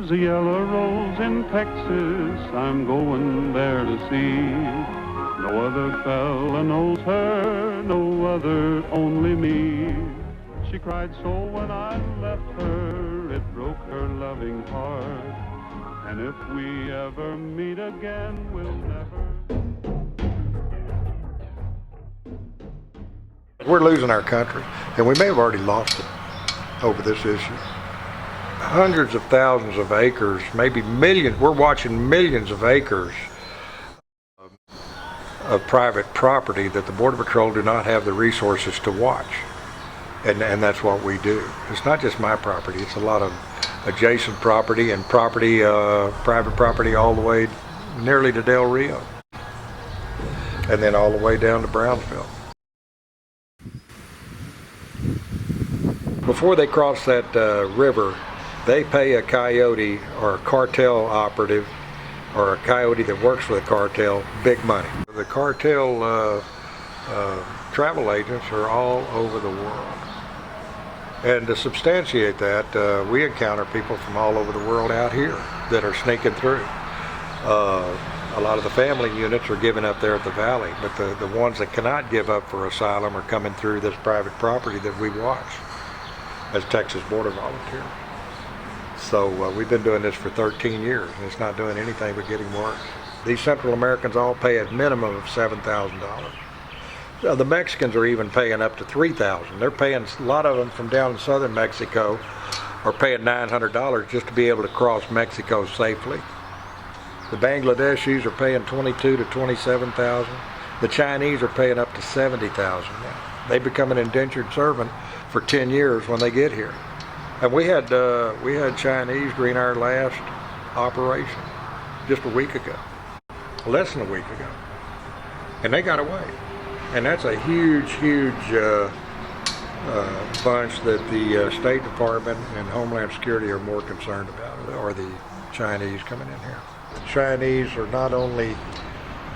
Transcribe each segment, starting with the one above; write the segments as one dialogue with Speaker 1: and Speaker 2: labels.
Speaker 1: There's a yellow rose in Texas I'm going there to see. No other fella knows her, no other, only me. She cried so when I left her, it broke her loving heart. And if we ever meet again, we'll never...
Speaker 2: We're losing our country, and we may have already lost it over this issue. Hundreds of thousands of acres, maybe millions, we're watching millions of acres of private property that the Border Patrol do not have the resources to watch. And that's what we do. It's not just my property, it's a lot of adjacent property and property, private property all the way nearly to Del Rio. And then all the way down to Brownsville. Before they cross that river, they pay a coyote or a cartel operative or a coyote that works for the cartel big money. The cartel travel agents are all over the world. And to substantiate that, we encounter people from all over the world out here that are sneaking through. A lot of the family units are giving up there at the valley, but the ones that cannot give up for asylum are coming through this private property that we watch as Texas Border Volunteers. So we've been doing this for 13 years, and it's not doing anything but getting worse. These Central Americans all pay a minimum of $7,000. The Mexicans are even paying up to $3,000. They're paying, a lot of them from down in southern Mexico are paying $900 just to be able to cross Mexico safely. The Bangladeshis are paying $22,000 to $27,000. The Chinese are paying up to $70,000 now. They become an indentured servant for 10 years when they get here. And we had Chinese during our last operation just a week ago, less than a week ago, and they got away. And that's a huge, huge bunch that the State Department and Homeland Security are more concerned about, or the Chinese coming in here. The Chinese are not only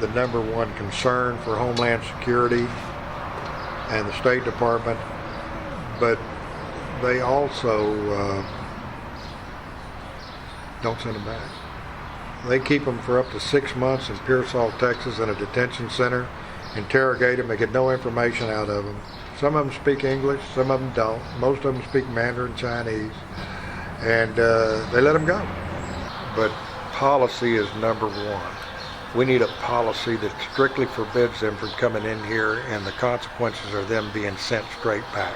Speaker 2: the #1 concern for Homeland Security and the State Department, but they also don't send them back. They keep them for up to 6 months in Pearsall, Texas in a detention center, interrogate them, they get no information out of them. Some of them speak English, some of them don't. Most of them speak Mandarin Chinese, and they let them go. But policy is #1. We need a policy that strictly forbids them from coming in here, and the consequences are them being sent straight back.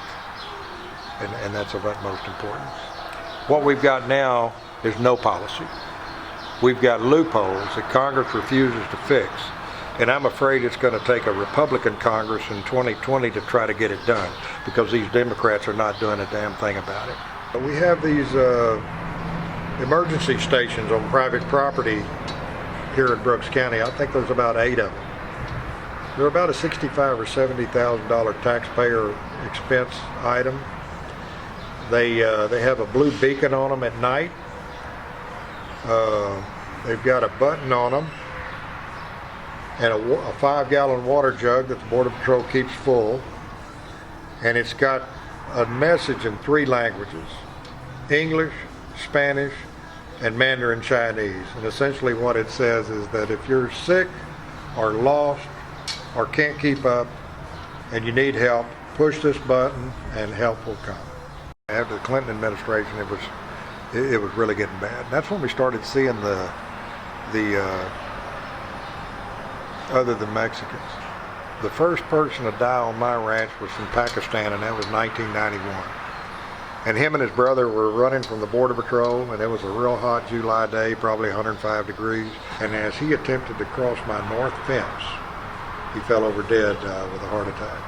Speaker 2: And that's of utmost importance. What we've got now is no policy. We've got loopholes that Congress refuses to fix. And I'm afraid it's going to take a Republican Congress in 2020 to try to get it done, because these Democrats are not doing a damn thing about it. We have these emergency stations on private property here in Brooks County. I think there's about 8 of them. They're about a $65,000 or $70,000 taxpayer expense item. They have a blue beacon on them at night. They've got a button on them and a 5-gallon water jug that the Border Patrol keeps full. And it's got a message in 3 languages: English, Spanish, and Mandarin Chinese. And essentially what it says is that if you're sick or lost or can't keep up and you need help, push this button and help will come. After the Clinton administration, it was really getting bad. And that's when we started seeing the other than Mexicans. The first person to die on my ranch was from Pakistan, and that was 1991. And him and his brother were running from the Border Patrol, and it was a real hot July day, probably 105 degrees. And as he attempted to cross my north fence, he fell over dead with a heart attack.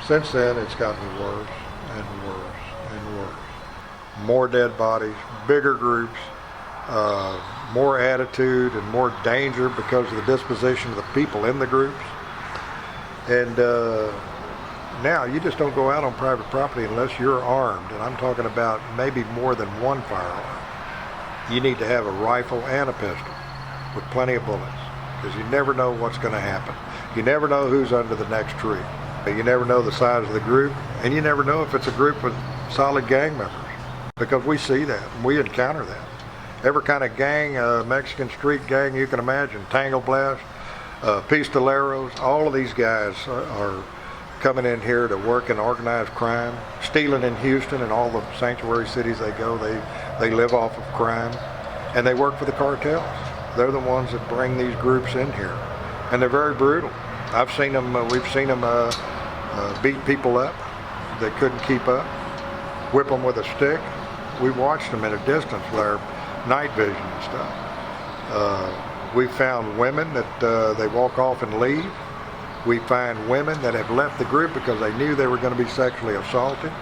Speaker 2: Since then, it's gotten worse and worse and worse. More dead bodies, bigger groups, more attitude and more danger because of the disposition of the people in the groups. And now you just don't go out on private property unless you're armed, and I'm talking about maybe more than one firearm. You need to have a rifle and a pistol with plenty of bullets, because you never know what's going to happen. You never know who's under the next tree. You never know the size of the group, and you never know if it's a group with solid gang members, because we see that and we encounter that. Every kind of gang, Mexican street gang you can imagine, Tango Blast, Pistoleros, all of these guys are coming in here to work in organized crime, stealing in Houston and all the sanctuary cities they go. They live off of crime, and they work for the cartels. They're the ones that bring these groups in here, and they're very brutal. I've seen them. We've seen them beat people up that couldn't keep up, whip them with a stick. We watched them at a distance with our night vision and stuff. We found women that they walk off and leave. We find women that have left the group because they knew they were going to be sexually assaulted.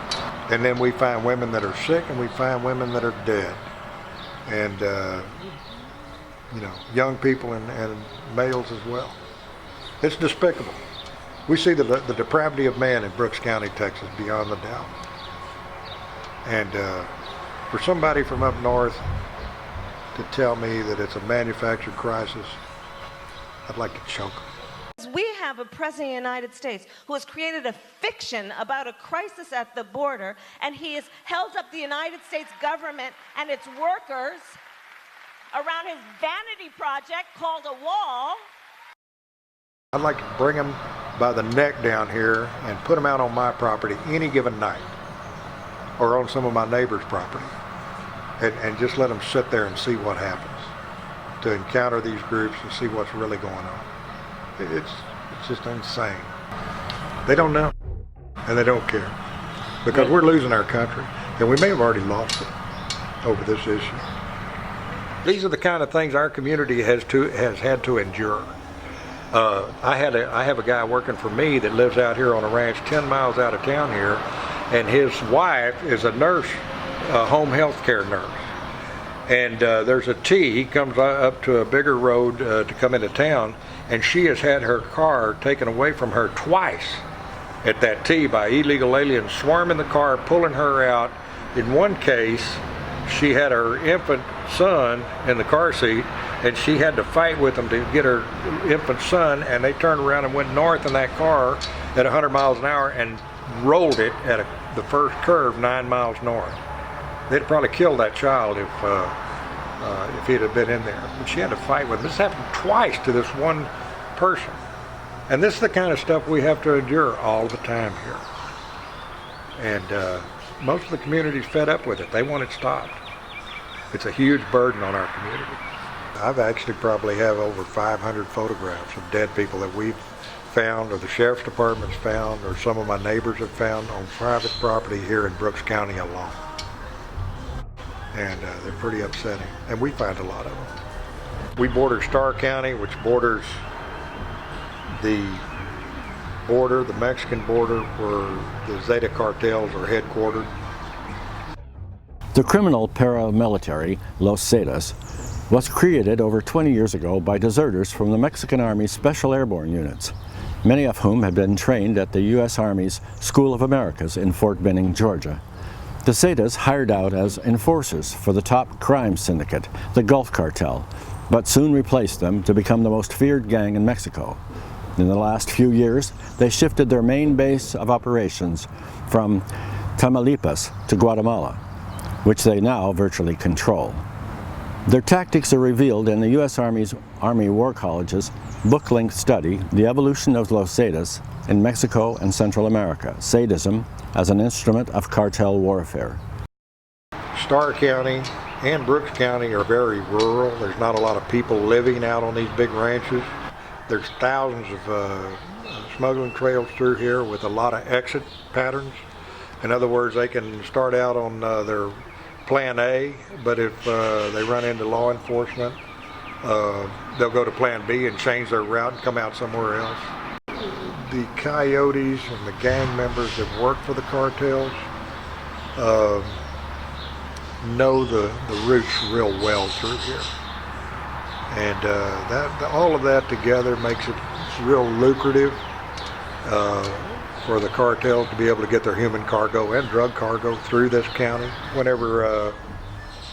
Speaker 2: And then we find women that are sick, and we find women that are dead. And, young people and males as well. It's despicable. We see the depravity of man in Brooks County, Texas, beyond the doubt. And for somebody from up north to tell me that it's a manufactured crisis, I'd like to choke them.
Speaker 3: We have a president of the United States who has created a fiction about a crisis at the border, and he has held up the United States government and its workers around his vanity project called a wall.
Speaker 2: I'd like to bring them by the neck down here and put them out on my property any given night, or on some of my neighbor's property, and just let them sit there and see what happens, to encounter these groups and see what's really going on. It's just insane. They don't know, and they don't care, because we're losing our country, and we may have already lost it over this issue. These are the kind of things our community has had to endure. I have a guy working for me that lives out here on a ranch 10 miles out of town here, and his wife is a nurse, a home health care nurse. And there's a T, he comes up to a bigger road to come into town, and she has had her car taken away from her twice at that T by illegal aliens swarming the car, pulling her out. In one case, she had her infant son in the car seat, and she had to fight with them to get her infant son, and they turned around and went north in that car at 100 miles an hour and rolled it at the first curve 9 miles north. They'd probably killed that child if he'd have been in there. But she had to fight with them. This happened twice to this one person. And this is the kind of stuff we have to endure all the time here. And most of the community's fed up with it. They want it stopped. It's a huge burden on our community. I've actually probably have over 500 photographs of dead people that we've found, or the sheriff's department's found, or some of my neighbors have found on private property here in Brooks County alone. And they're pretty upsetting, and we find a lot of them. We border Starr County, which borders the Mexican border, where the Zeta cartels are headquartered.
Speaker 4: The criminal paramilitary, Los Zetas, was created over 20 years ago by deserters from the Mexican Army's Special Airborne Units, many of whom had been trained at the U.S. Army's School of Americas in Fort Benning, Georgia. The Zetas hired out as enforcers for the top crime syndicate, the Gulf Cartel, but soon replaced them to become the most feared gang in Mexico. In the last few years, they shifted their main base of operations from Tamaulipas to Guatemala, which they now virtually control. Their tactics are revealed in the U.S. Army War College's book-length study, The Evolution of Los Zetas in Mexico and Central America, Sadism as an Instrument of Cartel Warfare.
Speaker 2: Starr County and Brooks County are very rural. There's not a lot of people living out on these big ranches. There's thousands of smuggling trails through here with a lot of exit patterns. In other words, they can start out on their plan A, but if they run into law enforcement, they'll go to plan B and change their route and come out somewhere else. The coyotes and the gang members that work for the cartels know the routes real well through here. And all of that together makes it real lucrative for the cartels to be able to get their human cargo and drug cargo through this county. Whenever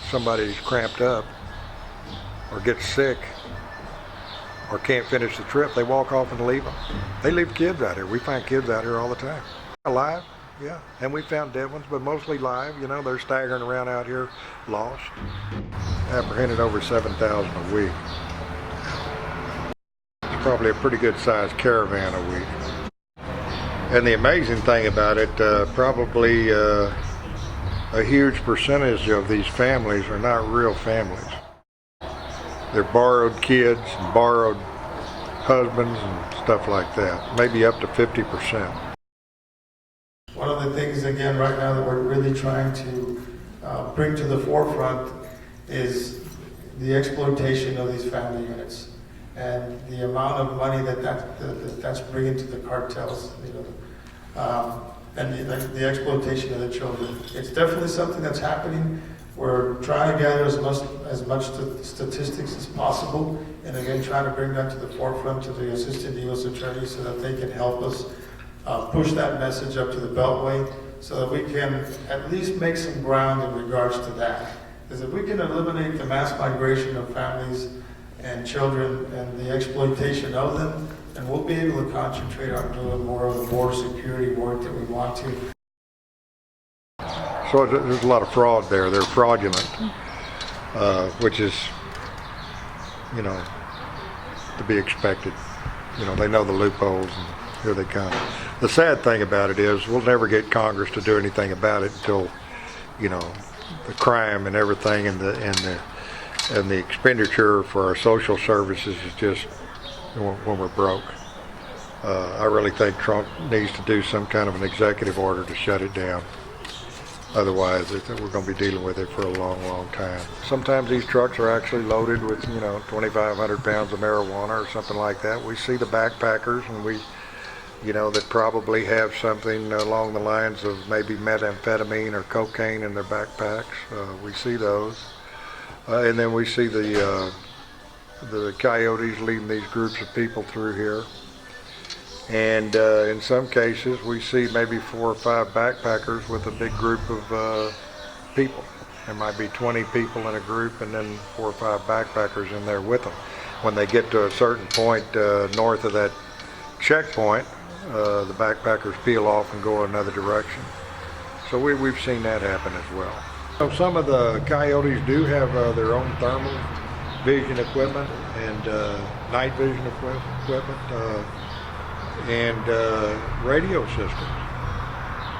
Speaker 2: somebody's cramped up or gets sick or can't finish the trip, they walk off and leave them. They leave kids out here. We find kids out here all the time. Alive, yeah, and we found dead ones, but mostly live. You know, they're staggering around out here lost. apprehended over 7,000 a week. It's probably a pretty good sized caravan a week. And the amazing thing about it, probably a huge percentage of these families are not real families. They're borrowed kids and borrowed husbands and stuff like that, maybe up to 50%.
Speaker 5: One of the things, again, right now that we're really trying to bring to the forefront is the exploitation of these family units and the amount of money that's bringing to the cartels, and the exploitation of the children. It's definitely something that's happening. We're trying to gather as much statistics as possible, and again, trying to bring that to the forefront to the assistant U.S. attorneys so that they can help us push that message up to the Beltway, so that we can at least make some ground in regards to that. Because if we can eliminate the mass migration of families and children and the exploitation of them, then we'll be able to concentrate on doing more of the border security work that we want to.
Speaker 2: So there's a lot of fraud there. They're fraudulent, which is, to be expected. They know the loopholes, and here they come. The sad thing about it is we'll never get Congress to do anything about it until, the crime and everything and the expenditure for our social services is just when we're broke. I really think Trump needs to do some kind of an executive order to shut it down. Otherwise, we're going to be dealing with it for a long, long time. Sometimes these trucks are actually loaded with, 2,500 pounds of marijuana or something like that. We see the backpackers, and we, that probably have something along the lines of maybe methamphetamine or cocaine in their backpacks. We see those. And then we see the coyotes leading these groups of people through here. And in some cases, we see maybe 4 or 5 backpackers with a big group of people. There might be 20 people in a group and then 4 or 5 backpackers in there with them. When they get to a certain point north of that checkpoint, the backpackers peel off and go another direction. So we've seen that happen as well. So some of the coyotes do have their own thermal vision equipment and night vision equipment. And radio systems.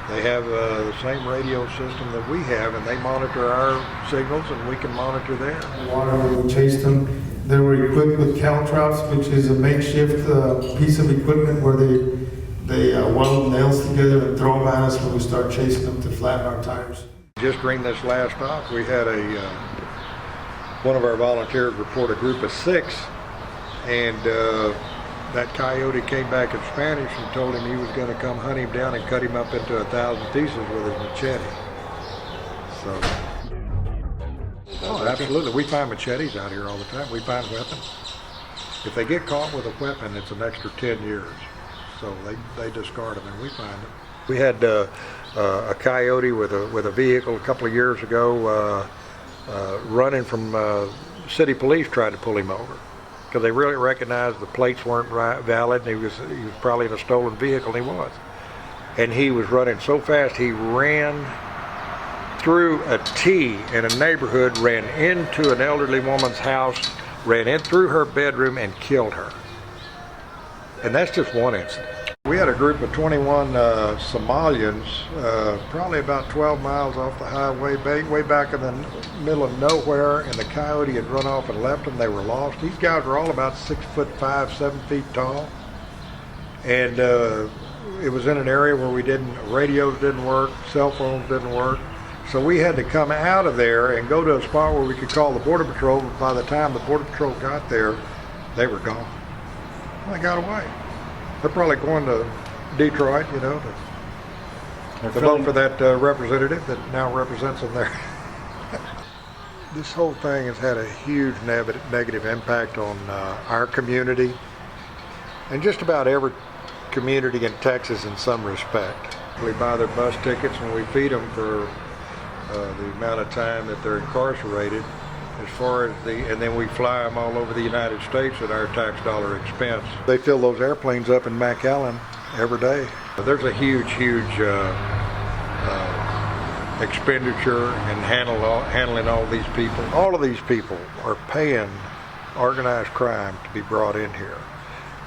Speaker 2: They have the same radio system that we have, and they monitor our signals, and we can monitor theirs.
Speaker 5: Water, we chased them. They were equipped with caltrops, which is a makeshift piece of equipment where they weld nails together and throw them at us when we start chasing them to flatten our tires.
Speaker 2: Just during this last stop, we had one of our volunteers report a group of 6, and that coyote came back in Spanish and told him he was going to come hunt him down and cut him up into 1,000 pieces with his machete. So, absolutely. We find machetes out here all the time. We find weapons. If they get caught with a weapon, it's an extra 10 years. So they discard them, and we find them. We had a coyote with a vehicle a couple of years ago running from city police tried to pull him over, because they really recognized the plates weren't valid, and he was probably in a stolen vehicle, and he was. And he was running so fast, he ran through a T in a neighborhood, ran into an elderly woman's house, ran in through her bedroom, and killed her. And that's just one incident. We had a group of 21 Somalians, probably about 12 miles off the highway, way back in the middle of nowhere, and the coyote had run off and left them. They were lost. These guys were all about 6'5", 7 feet tall, and it was in an area where radios didn't work, cell phones didn't work, so we had to come out of there and go to a spot where we could call the Border Patrol. But by the time the Border Patrol got there, they were gone. They got away. They're probably going to Detroit, to vote for that representative that now represents them there. This whole thing has had a huge negative impact on our community and just about every community in Texas in some respect. We buy their bus tickets and we feed them for the amount of time that they're incarcerated. And then we fly them all over the United States at our tax dollar expense. They fill those airplanes up in McAllen every day. There's a huge expenditure and handling all these people. All of these people are paying organized crime to be brought in here,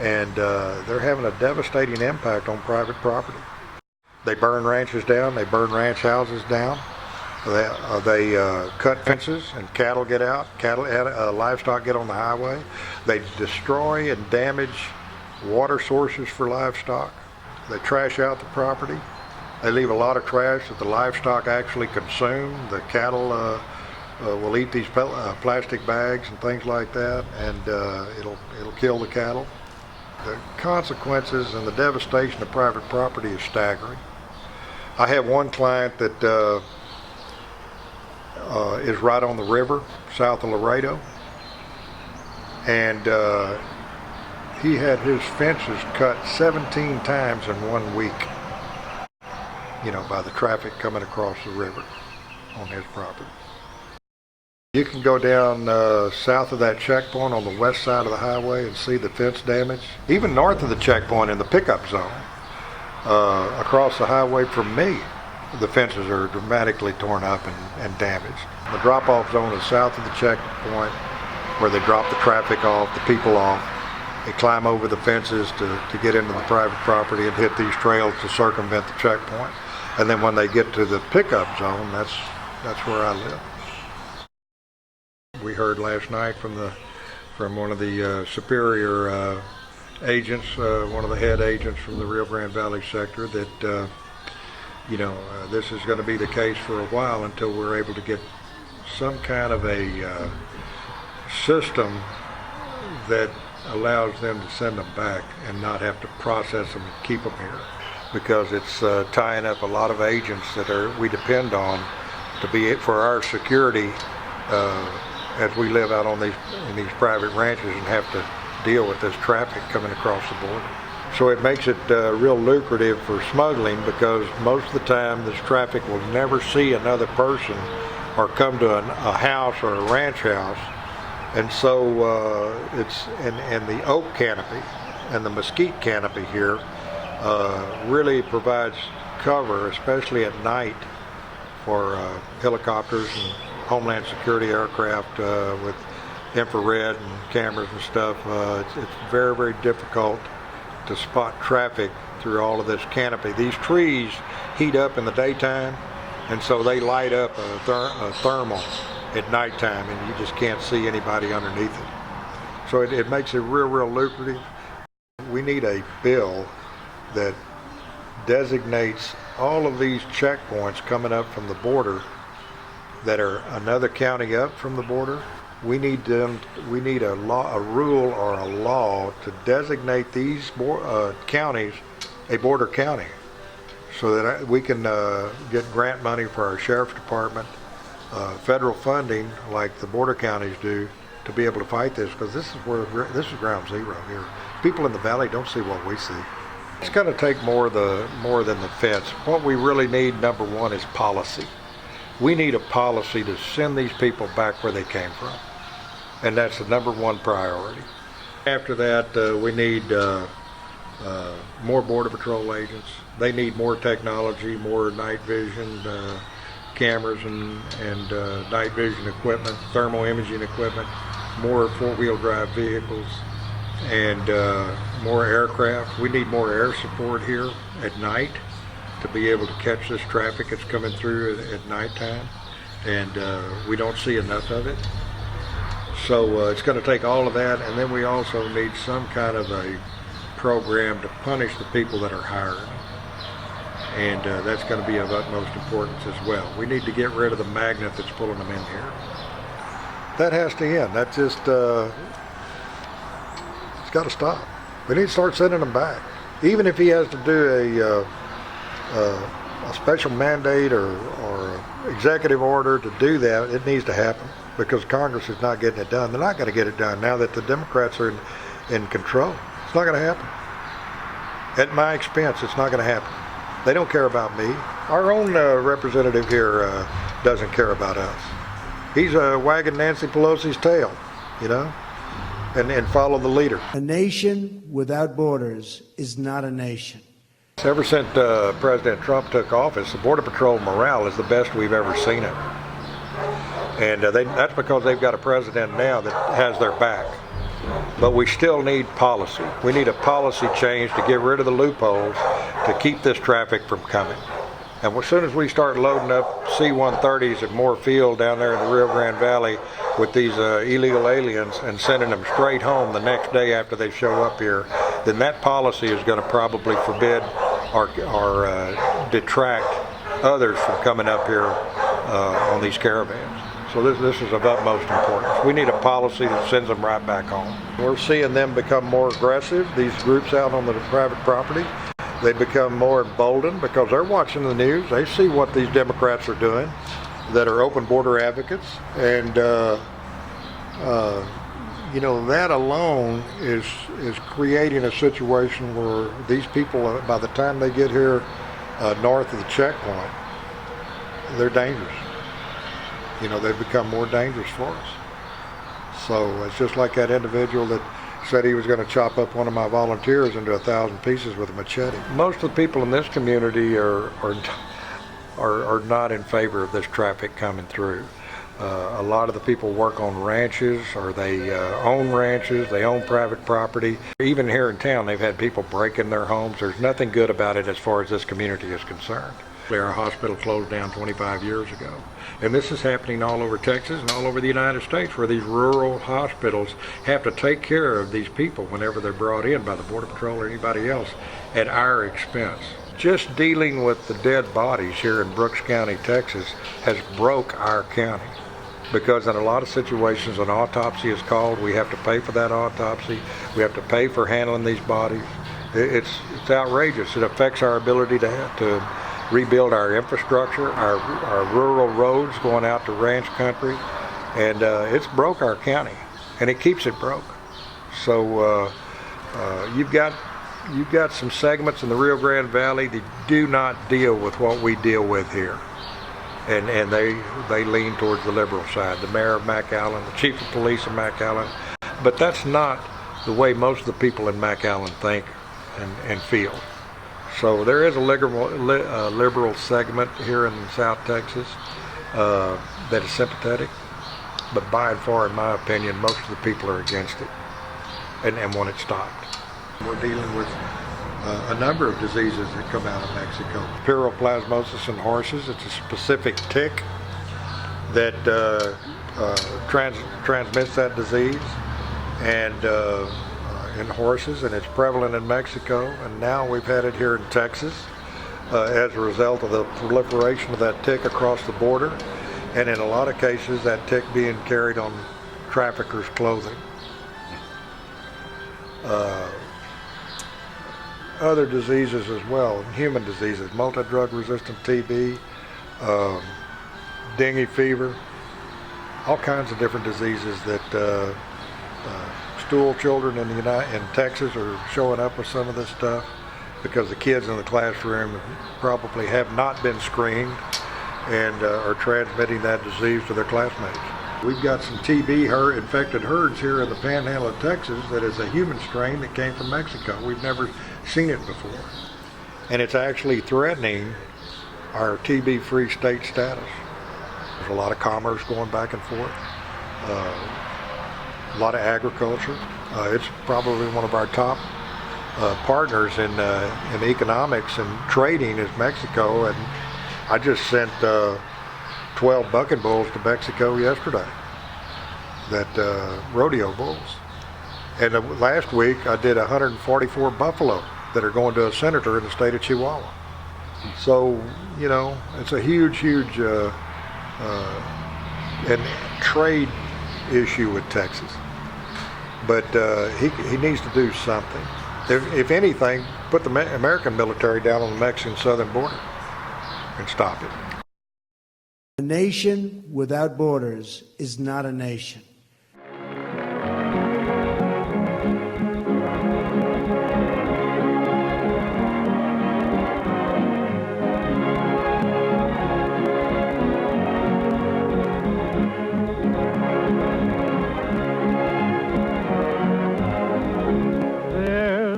Speaker 2: and they're having a devastating impact on private property. They burn ranches down, they burn ranch houses down, they cut fences and cattle get out, livestock get on the highway. They destroy and damage water sources for livestock. They trash out the property. They leave a lot of trash that the livestock actually consume. The cattle will eat these plastic bags and things like that, and it'll kill the cattle. The consequences and the devastation of private property is staggering. I have one client that is right on the river south of Laredo, and he had his fences cut 17 times in 1 week, by the traffic coming across the river on his property. You can go down south of that checkpoint on the west side of the highway and see the fence damage. Even north of the checkpoint in the pickup zone, across the highway from me, the fences are dramatically torn up and damaged. The drop-off zone is south of the checkpoint, where they drop the traffic off, the people off. They climb over the fences to get into the private property and hit these trails to circumvent the checkpoint. And then when they get to the pickup zone, that's where I live. We heard last night from one of the superior agents, one of the head agents from the Rio Grande Valley sector, that this is going to be the case for a while until we're able to get some kind of a system that allows them to send them back and not have to process them and keep them here, because it's tying up a lot of agents that we depend on to be for our security as we live out in these private ranches and have to deal with this traffic coming across the border. So it makes it real lucrative for smuggling, because most of the time this traffic will never see another person or come to a house or a ranch house. And so and the oak canopy and the mesquite canopy here really provides cover, especially at night, for helicopters and Homeland Security aircraft with infrared and cameras and stuff. It's very, very difficult to spot traffic through all of this canopy. These trees heat up in the daytime, and so they light up a thermal at nighttime, and you just can't see anybody underneath it. So it makes it real, real lucrative. We need a bill that designates all of these checkpoints coming up from the border that are another county up from the border. We need a rule or a law to designate these counties a border county, so that we can get grant money for our sheriff's department, federal funding like the border counties do, to be able to fight this, because this is ground zero here. People in the valley don't see what we see. It's going to take more than the fence. What we really need, number one, is policy. We need a policy to send these people back where they came from, and that's the number one priority. After that, we need more Border Patrol agents. They need more technology, more night vision cameras and night vision equipment, thermal imaging equipment, more four-wheel drive vehicles, and more aircraft. We need more air support here at night to be able to catch this traffic that's coming through at nighttime, and we don't see enough of it. So it's going to take all of that, and then we also need some kind of a program to punish the people that are hired, and that's going to be of utmost importance as well. We need to get rid of the magnet that's pulling them in here. That has to end. That just it's got to stop. We need to start sending them back. Even if he has to do a special mandate or executive order to do that, it needs to happen, because Congress is not getting it done. They're not going to get it done now that the Democrats are in control. It's not going to happen. At my expense, it's not going to happen. They don't care about me. Our own representative here doesn't care about us. He's wagging Nancy Pelosi's tail, and follow the leader.
Speaker 6: A nation without borders is not a nation.
Speaker 2: Ever since President Trump took office, the Border Patrol morale is the best we've ever seen it. And that's because they've got a president now that has their back. But we still need policy. We need a policy change to get rid of the loopholes to keep this traffic from coming. And as soon as we start loading up C-130s at Moore Field down there in the Rio Grande Valley with these illegal aliens and sending them straight home the next day after they show up here, then that policy is going to probably forbid or detract others from coming up here on these caravans. So this is of utmost importance. We need a policy that sends them right back home. We're seeing them become more aggressive, these groups out on the private property. They become more emboldened because they're watching the news. They see what these Democrats are doing that are open border advocates. And, you know, that alone is creating a situation where these people, by the time they get here north of the checkpoint, they're dangerous. You know, they've become more dangerous for us. So it's just like that individual that said he was going to chop up one of my volunteers into 1,000 pieces with a machete. Most of the people in this community are not in favor of this traffic coming through. A lot of the people work on ranches, or they own ranches, they own private property. Even here in town, they've had people break in their homes. There's nothing good about it as far as this community is concerned. Our hospital closed down 25 years ago. And this is happening all over Texas and all over the United States, where these rural hospitals have to take care of these people whenever they're brought in by the Border Patrol or anybody else at our expense. Just dealing with the dead bodies here in Brooks County, Texas, has broke our county. Because in a lot of situations, an autopsy is called. We have to pay for that autopsy. We have to pay for handling these bodies. It's outrageous. It affects our ability to rebuild our infrastructure, our rural roads going out to ranch country, and it's broke our county, and it keeps it broke. So you've got some segments in the Rio Grande Valley that do not deal with what we deal with here, and they lean towards the liberal side. The mayor of McAllen, the chief of police of McAllen, but that's not the way most of the people in McAllen think and feel. So there is a liberal segment here in South Texas that is sympathetic, but by and far, in my opinion, most of the people are against it and want it stopped. We're dealing with a number of diseases that come out of Mexico. Pyroplasmosis in horses, it's a specific tick that transmits that disease, and in horses, and it's prevalent in Mexico, and now we've had it here in Texas as a result of the proliferation of that tick across the border, and in a lot of cases that tick being carried on traffickers' clothing. Other diseases as well, human diseases, multi-drug resistant TB, dengue fever, all kinds of different diseases that school children in Texas are showing up with some of this stuff because the kids in the classroom probably have not been screened and are transmitting that disease to their classmates. We've got some TB infected herds here in the panhandle of Texas that is a human strain that came from Mexico. We've never seen it before. And it's actually threatening our TB-free state status. There's a lot of commerce going back and forth. A lot of agriculture. It's probably one of our top partners in economics and trading is Mexico, and I just sent 12 bucking bulls to Mexico yesterday, that rodeo bulls. And last week I did 144 buffalo that are going to a senator in the state of Chihuahua. So, you know, it's a huge and trade issue with Texas. But he needs to do something. If anything, put the American military down on the Mexican southern border and stop it.
Speaker 6: A nation without borders is not a nation.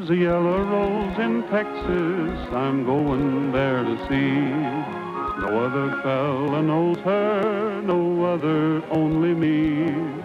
Speaker 1: There's a yellow rose in Texas, I'm going there to see. No other fella knows her, no other, only me.